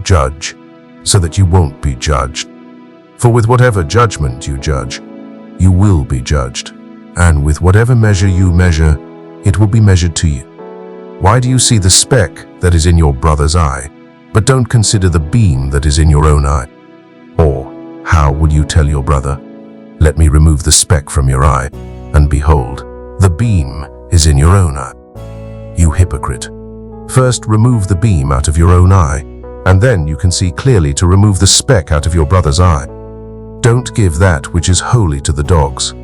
judge, so that you won't be judged. For with whatever judgment you judge, you will be judged, and with whatever measure you measure, it will be measured to you. Why do you see the speck that is in your brother's eye, but don't consider the beam that is in your own eye? Or how will you tell your brother, let me remove the speck from your eye, and behold, the beam is in your own eye? You hypocrite! First remove the beam out of your own eye, and then you can see clearly to remove the speck out of your brother's eye. Don't give that which is holy to the dogs,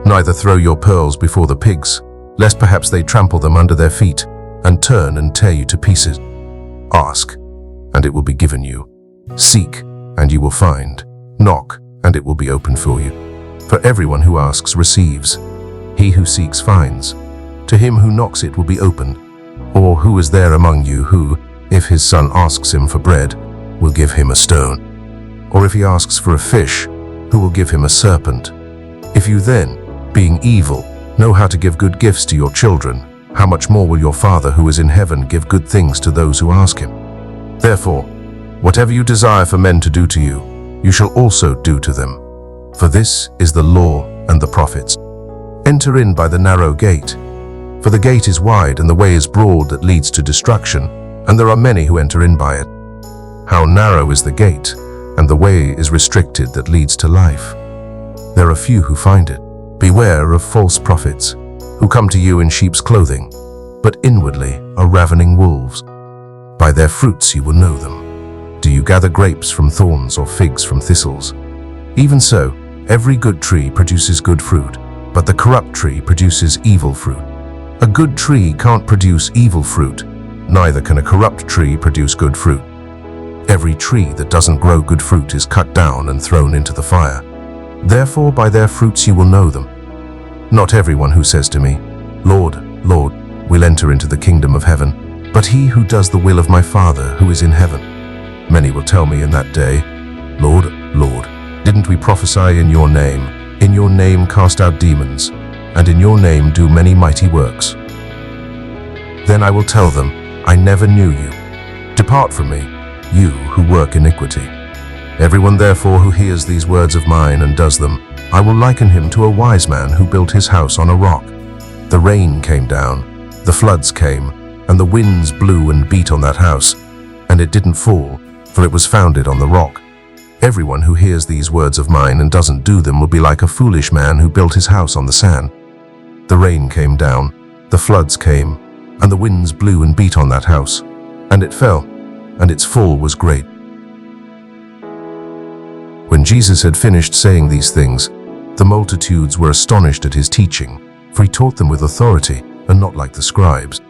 neither throw your pearls before the pigs, lest perhaps they trample them under their feet, and turn and tear you to pieces. Ask, and it will be given you. Seek, and you will find. Knock, and it will be opened for you. For everyone who asks receives. He who seeks finds. To him who knocks it will be opened. Or who is there among you who, if his son asks him for bread, will give him a stone? Or if he asks for a fish, who will give him a serpent? If you then, being evil, know how to give good gifts to your children, how much more will your Father who is in heaven give good things to those who ask him? Therefore, whatever you desire for men to do to you, you shall also do to them. For this is the law and the prophets. Enter in by the narrow gate. For the gate is wide and the way is broad that leads to destruction, and there are many who enter in by it. How narrow is the gate, and the way is restricted that leads to life. There are few who find it. Beware of false prophets, who come to you in sheep's clothing, but inwardly are ravening wolves. By their fruits you will know them. Do you gather grapes from thorns or figs from thistles? Even so, every good tree produces good fruit, but the corrupt tree produces evil fruit. A good tree can't produce evil fruit, neither can a corrupt tree produce good fruit. Every tree that doesn't grow good fruit is cut down and thrown into the fire. Therefore by their fruits you will know them. Not everyone who says to me, Lord, Lord, will enter into the kingdom of heaven, but he who does the will of my Father who is in heaven. Many will tell me in that day, Lord, Lord, didn't we prophesy in your name cast out demons, and in your name do many mighty works? Then I will tell them, I never knew you. Depart from me, you who work iniquity. Everyone therefore who hears these words of mine and does them, I will liken him to a wise man who built his house on a rock. The rain came down, the floods came, and the winds blew and beat on that house, and it didn't fall, for it was founded on the rock. Everyone who hears these words of mine and doesn't do them will be like a foolish man who built his house on the sand. The rain came down, the floods came, and the winds blew and beat on that house, and it fell, and its fall was great. When Jesus had finished saying these things, the multitudes were astonished at his teaching, for he taught them with authority and not like the scribes.